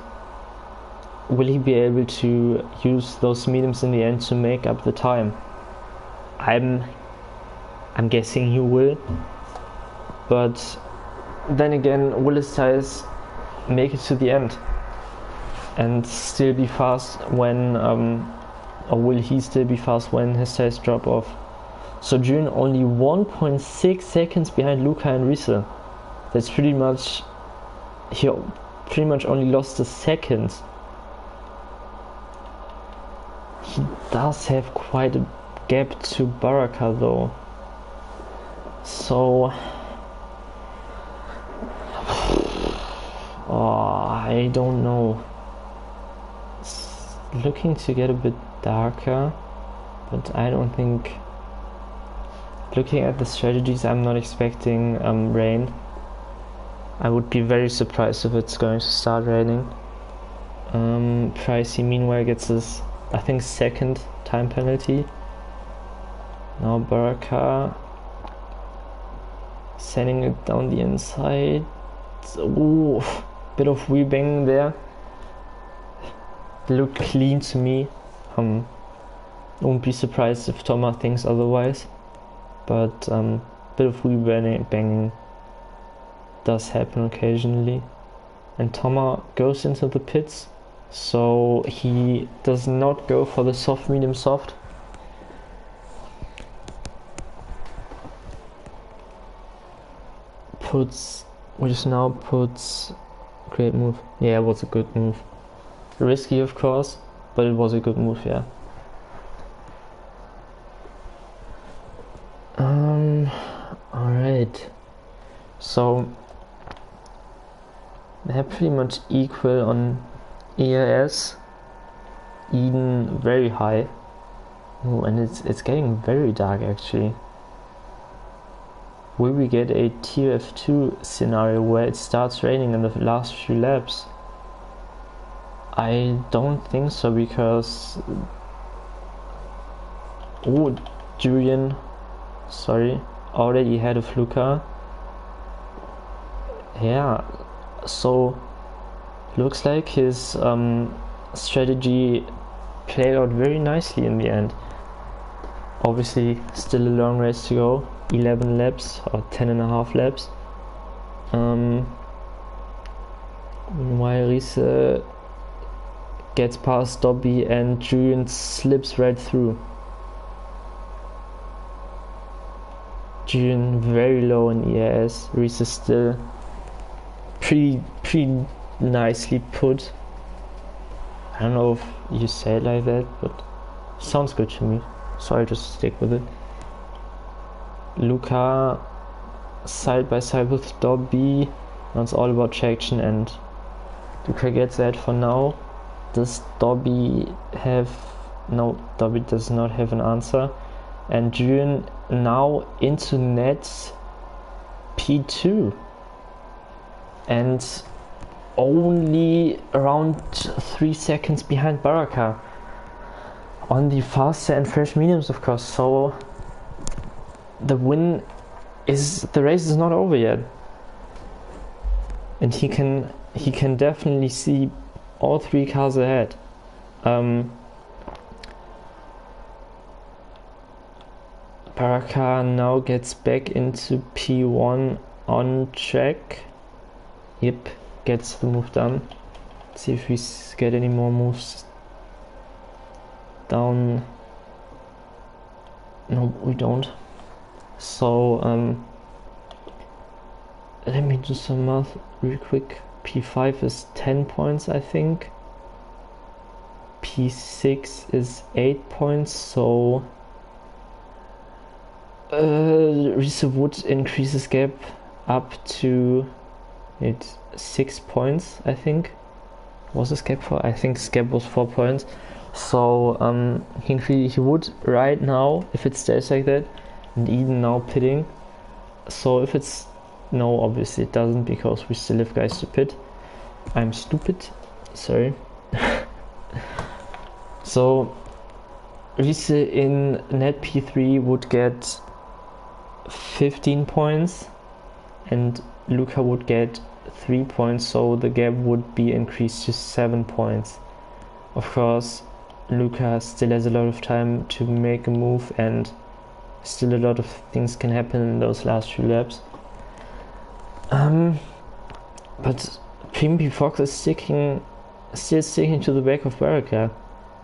will he be able to use those mediums in the end to make up the time? I'm guessing he will, but then again, will his tires make it to the end and still be fast when, or will he still be fast when his tires drop off? So June only 1.6 seconds behind Luca and Riese. That's pretty much, he pretty much only lost a second. He does have quite a gap to Baraka though. So I don't know. It's looking to get a bit darker, but I don't think. Looking at the strategies, I'm not expecting rain. I would be very surprised if it's going to start raining. Pricey meanwhile gets his, I think, second time penalty. Now Baraka sending it down the inside. Ooh, bit of weaving there. It looked clean to me. Won't be surprised if Thomas thinks otherwise. But bit of banging does happen occasionally. And Thomas goes into the pits, so he does not go for the soft, medium, soft. Puts great move. Yeah, it was a good move. Risky of course, but it was a good move, yeah. Alright. So they're pretty much equal on EAS. Eden very high. Oh, and it's getting very dark actually. Will we get a TUF2 scenario where it starts raining in the last few laps? I don't think so, because Julian, sorry, already had a fluker. Yeah, so looks like his strategy played out very nicely in the end. Obviously still a long race to go, 11 laps or 10.5 laps. Meanwhile Riese gets past Dobby and Julian slips right through. Julian very low in EAS, Riese still pretty nicely put. I don't know if you say it like that, but sounds good to me, so I'll just stick with it. Luca side by side with Dobby. Now it's all about traction, and Luca gets that for now. Does Dobby have... No, Dobby does not have an answer. And Julian now into net P2. And only around 3 seconds behind Baraka. On the faster and fresh mediums, of course. So the race is not over yet. And he can definitely see all 3 cars ahead. Baraka now gets back into P1 on track. Yep, gets the move done. Let's see if we get any more moves down. No, we don't. So let me do some math real quick. P5 is 10 points, I think. P6 is 8 points, so Riese would increase his gap up to 6 points, I think. Was his gap 4? I think his gap was 4 points. So he would right now, if it stays like that, and Eden now pitting. So if it's... No, obviously it doesn't, because we still have guys to pit. I'm stupid, sorry. So Riese in net P3 would get 15 points and Luca would get 3 points, so the gap would be increased to 7 points. Of course, Luca still has a lot of time to make a move, and still a lot of things can happen in those last few laps. But P Fox is still sticking to the back of Baraka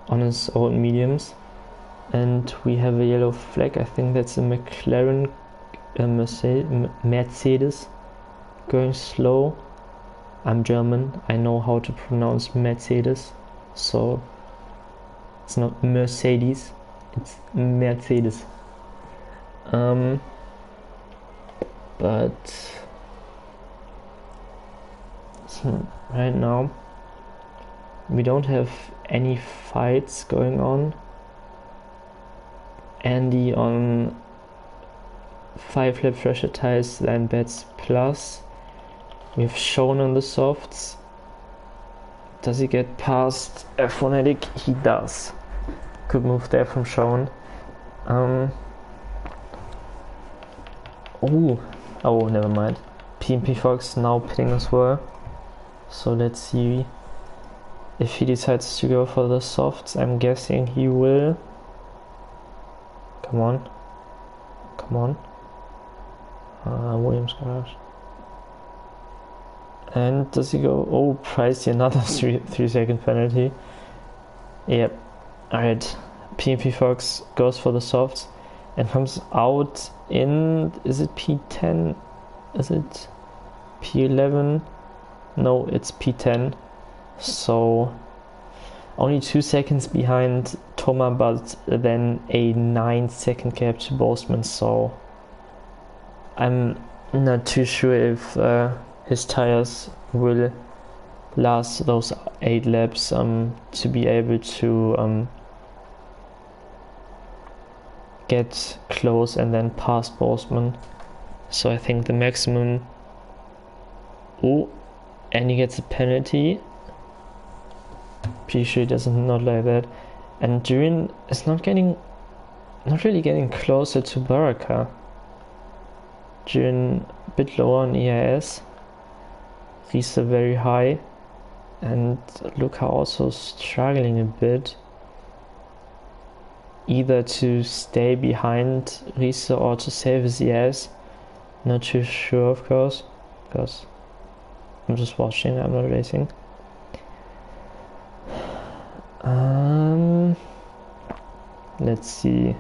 on his own mediums, and we have a yellow flag. I think that's a McLaren, Mercedes going slow. I'm German, I know how to pronounce Mercedes, so It's not Mercedes, it's Mercedes. But so right now we don't have any fights going on. Andy on 5 lap fresher tires than bets plus. We've shown on the softs. Does he get past F1 He does. Good move there from Sean. Oh, never mind. P&P Fox now pitting as well. So let's see if he decides to go for the softs. I'm guessing he will. Come on. Williams garage. And does he go? Oh, pricey, another 3 second penalty. Yep. Alright. P&P Fox goes for the softs and comes out in, is it P10? Is it P11? No, it's P10. So only 2 seconds behind Thomas, but then a 9-second gap to Boseman. So I'm not too sure if his tires will last those 8 laps to be able to get close and then pass Boseman. So I think the maximum. Oh, and he gets a penalty. Pretty sure he doesn't not like that. And Durin is not really getting closer to Baraka. Durin a bit lower on EIS. Riese very high. And Luca also struggling a bit. Either to stay behind Riese or to save his ES. Not too sure, of course, because I'm just watching, I'm not racing. Let's see.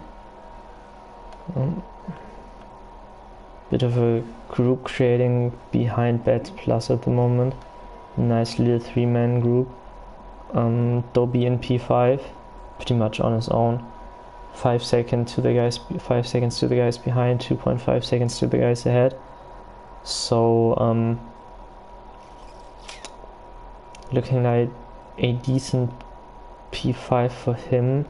Bit of a group creating behind Bet Plus at the moment. Nice little 3-man group. Dobby in P5, pretty much on his own. 5 seconds to the guys behind, 2.5 seconds to the guys ahead. So looking like a decent P5 for him.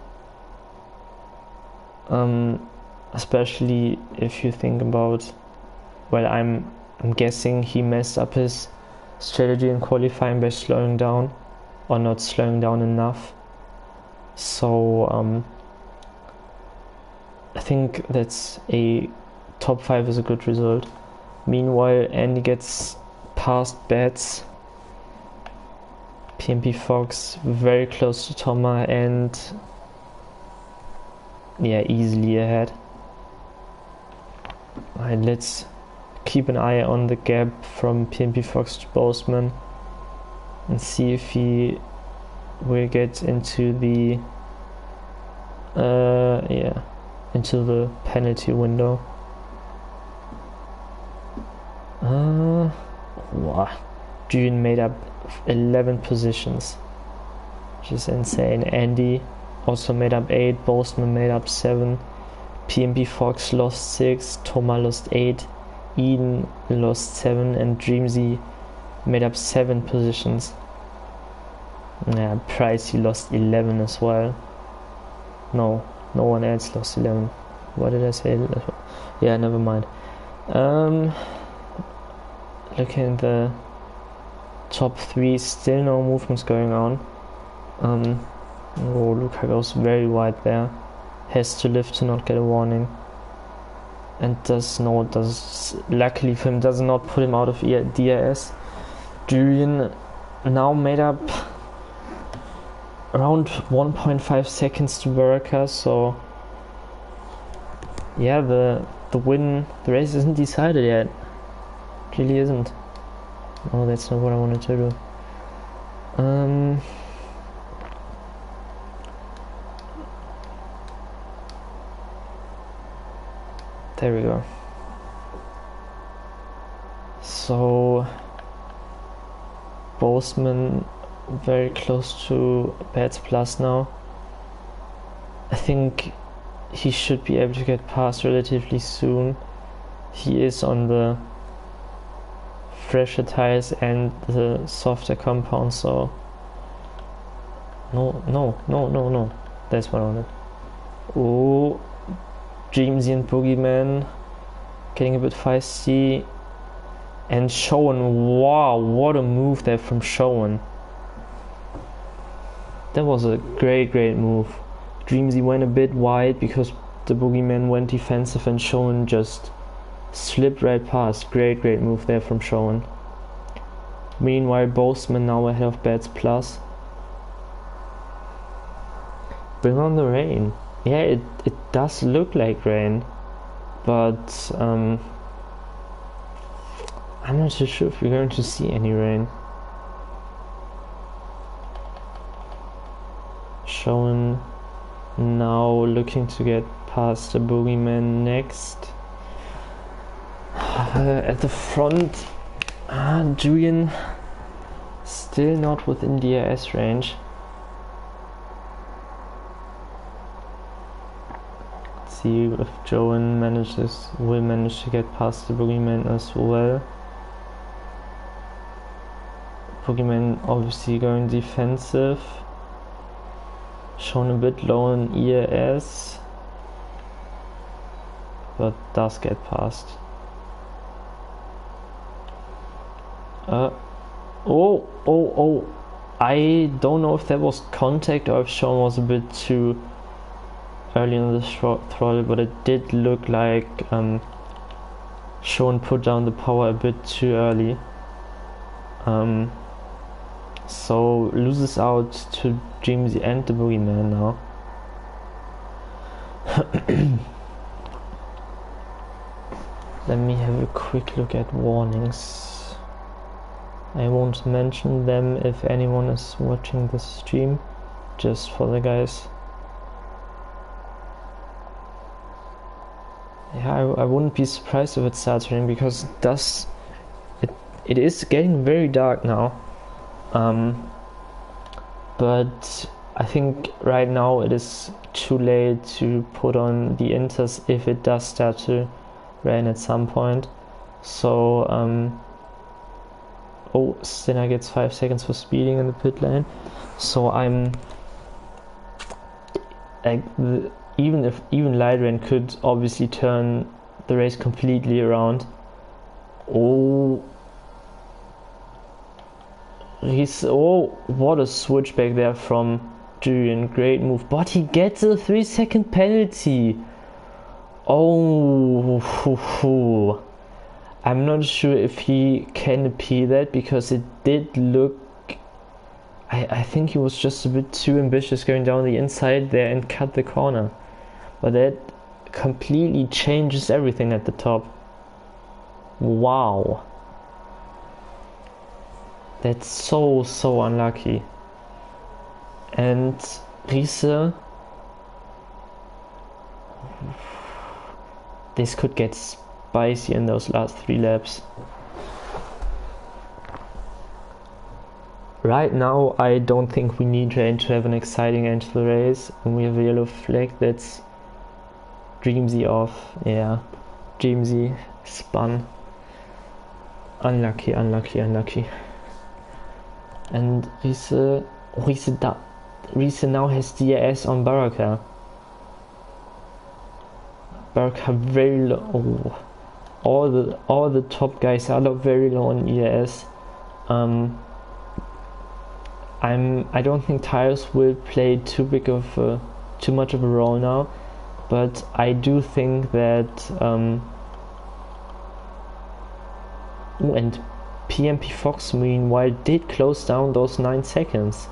Especially if you think about, well, I'm guessing he messed up his strategy in qualifying by slowing down or not slowing down enough. So I think that's a top 5 is a good result. Meanwhile, Andy gets past bets. P&P Fox very close to Thomas and yeah, easily ahead. Alright, let's keep an eye on the gap from P&P Fox to Boseman and see if he will get into the into the penalty window. Wow. June made up 11 positions, which is insane. Andy also made up 8, Boseman made up 7, P&P Fox lost 6, Thomas lost 8, Eden lost 7, and Dreamsy made up 7 positions. Yeah, Pricey lost 11 as well. No one else lost 11. What did I say? Yeah, never mind. Looking at the top 3, still no movements going on. Oh, Luca goes very wide there. Has to lift to not get a warning. And luckily for him, does not put him out of DRS. Julian now made up around 1.5 seconds to Baraka, so yeah, the race isn't decided yet. It really isn't. Oh, that's not what I wanted to do. There we go. So Boseman very close to Bats Plus now. I think he should be able to get past relatively soon. He is on the fresher tires and the softer compound, so no, that's what I wanted. Oh, Dreamsy and Boogeyman getting a bit feisty, and Showen, wow, what a move there from Showen. That was a great move. Dreamsy went a bit wide because the Boogeyman went defensive and Showen just slipped right past. Great move there from Showen. Meanwhile, Boastman now ahead of Bats Plus. Bring on the rain. Yeah, it does look like rain, but I'm not so sure if we're going to see any rain. Showen now looking to get past the Boogeyman next. At the front, Julian still not within DRS range. Let's see if Joan will manage to get past the Boogeyman as well. Boogeyman obviously going defensive. Shown a bit low on ERS, but does get past. Oh, I don't know if that was contact or if Sean was a bit too early on the throttle, but it did look like Sean put down the power a bit too early. So loses out to Dreamsy and the Boogeyman now. Let me have a quick look at warnings. I won't mention them if anyone is watching the stream, just for the guys. Yeah, I wouldn't be surprised if it starts raining, because it is getting very dark now. But I think right now it is too late to put on the inters if it does start to rain at some point. So Stinner gets 5 seconds for speeding in the pit lane. So I'm like, even light rain could obviously turn the race completely around. What a switchback there from Julian. Great move, but he gets a 3-second penalty. I'm not sure if he can appeal that, because it did look, I think he was just a bit too ambitious going down the inside there and cut the corner, but that completely changes everything at the top. Wow, that's so unlucky. And Riese, this could get spicy in those last 3 laps. Right now I don't think we need rain to have an exciting end to the race, and we have a yellow flag. That's Dreamsy off. Yeah, Dreamsy spun. Unlucky. And Riese now has DRS on Baraka. Baraka very low. All the top guys are very low on ERS. I don't think tires will play too much of a role now, but I do think that and PMP Fox meanwhile did close down those 9 seconds.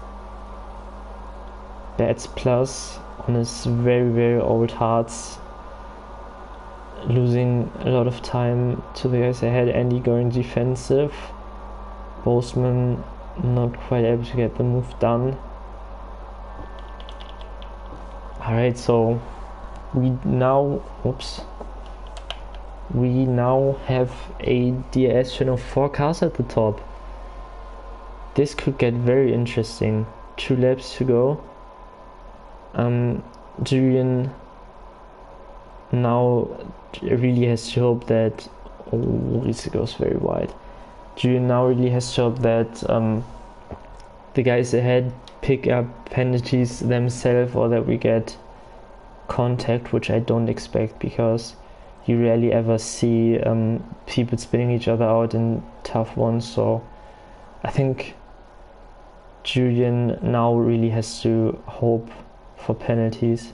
Bats Plus on his very old hearts, losing a lot of time to the guys ahead. Andy going defensive. Boastman not quite able to get the move done. Alright, so we now have a DRS chain of 4 cars at the top. This could get very interesting. 2 laps to go. Julian now really has to hope that Riese goes very wide. Julian now really has to hope that the guys ahead pick up penalties themselves, or that we get contact, which I don't expect, because you rarely ever see people spinning each other out in TUF1. So I think Julian now really has to hope for penalties.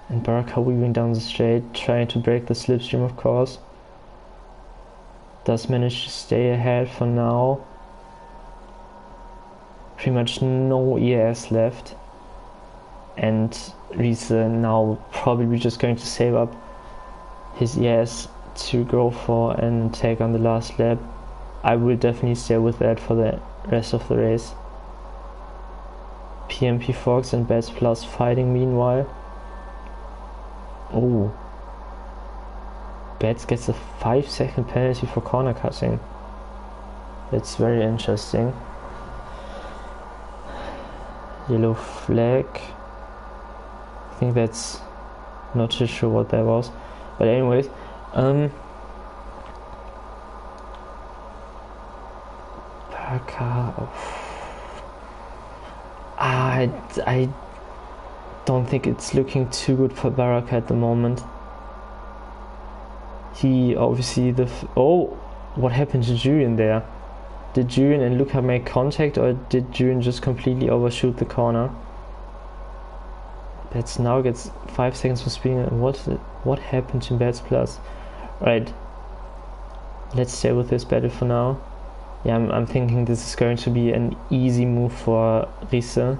And Baraka weaving down the straight, trying to break the slipstream, of course. Does manage to stay ahead for now. Pretty much no ES left. And Riese now probably just going to save up his ES to go for and take on the last lap. I will definitely stay with that for the rest of the race. PMP Fox and Bats Plus fighting meanwhile. Oh, Bats gets a 5-second penalty for corner cutting. That's very interesting. Yellow flag. I think that's not too sure what that was, but anyways, Baraka. I don't think it's looking too good for Baraka at the moment. He obviously what happened to Julian there? Did Julian and Luca make contact, or did Julian just completely overshoot the corner? Bats now gets 5 seconds for speeding. What happened to Bats Plus? Right, let's stay with this battle for now. Yeah, I'm thinking this is going to be an easy move for Riese.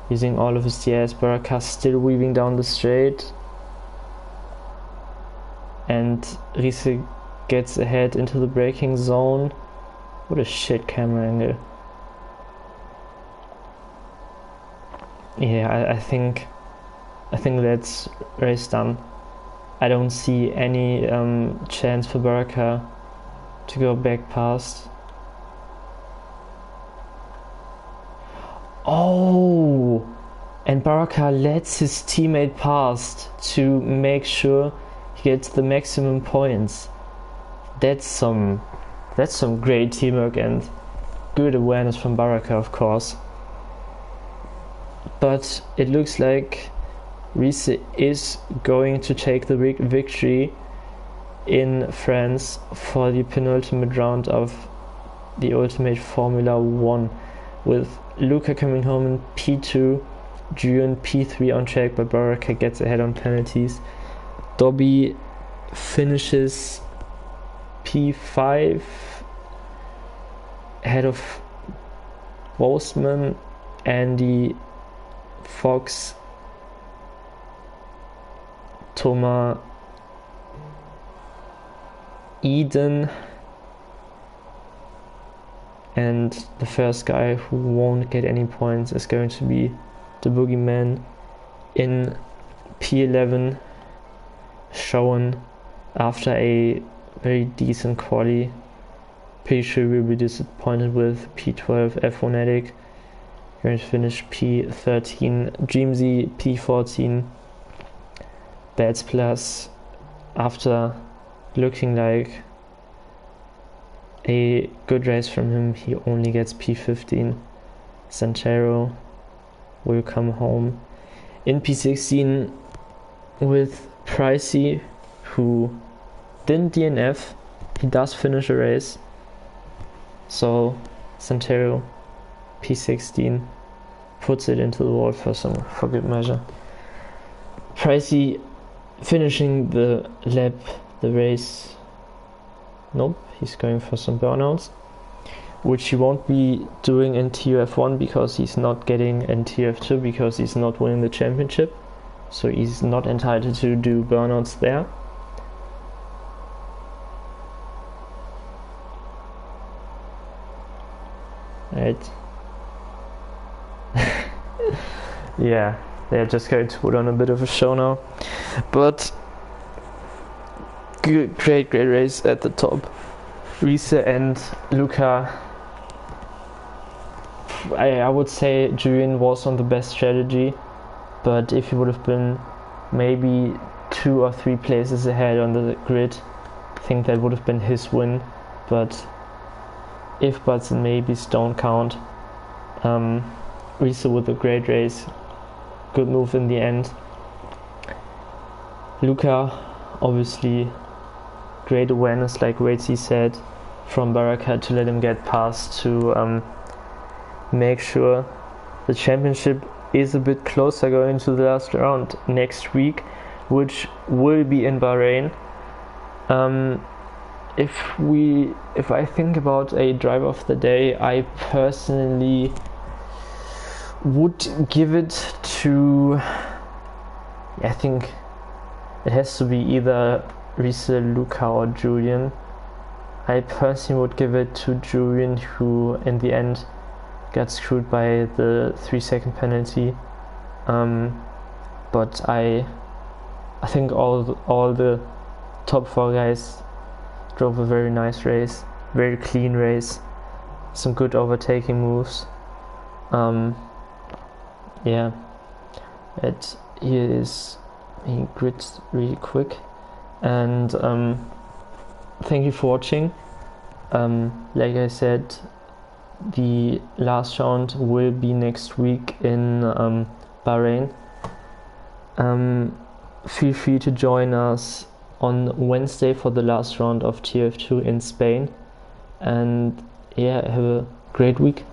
Using all of his DS. Baraka still weaving down the straight. And Riese gets ahead into the braking zone. What a shit camera angle. Yeah, I think that's race done. I don't see any chance for Baraka to go back past. Oh, and Baraka lets his teammate past to make sure he gets the maximum points. That's some great teamwork and good awareness from Baraka, of course. But it looks like Riese is going to take the victory in France for the penultimate round of the Ultimate Formula 1, with Luca coming home in P2, Julian P3 on track, but Baraka gets ahead on penalties. Dobby finishes P5 ahead of Boseman, Andy, Fox, Thomas, Eden, and the first guy who won't get any points is going to be the Boogeyman in P11, shown after a very decent quali. Pretty sure we'll be disappointed with P12 F1 Addict. Going to finish P13, Dreamzy P14, Bats Plus, after looking like a good race from him, he only gets P15. Santero will come home in P16 with Pricey, who didn't DNF. He does finish a race, so Santero P16 puts it into the wall for good measure. Pricey finishing the lap, the race. Nope, he's going for some burnouts, which he won't be doing in TUF1 because he's not getting in TUF2 because he's not winning the championship, so he's not entitled to do burnouts there. Right. Yeah, they're just going to put on a bit of a show now, but great race at the top. Riese and Luca I would say Julian was on the best strategy, but if he would have been maybe 2 or 3 places ahead on the grid, I think that would have been his win. But if buts and maybes don't count, Riese with a great race, good move in the end. Luca, obviously, great awareness, like Waitsy said, from Barakat to let him get past to make sure the championship is a bit closer going to the last round next week, which will be in Bahrain. If I think about a driver of the day, I personally would give it to, I think it has to be either Riese, Luca or Julian. I personally would give it to Julian, who in the end got screwed by the 3-second penalty. But I think all the top 4 guys drove a very nice race, very clean race, some good overtaking moves. Yeah, here is he grids really quick, and thank you for watching. Like I said, the last round will be next week in Bahrain. Feel free to join us on Wednesday for the last round of TUF2 in Spain, and yeah, have a great week.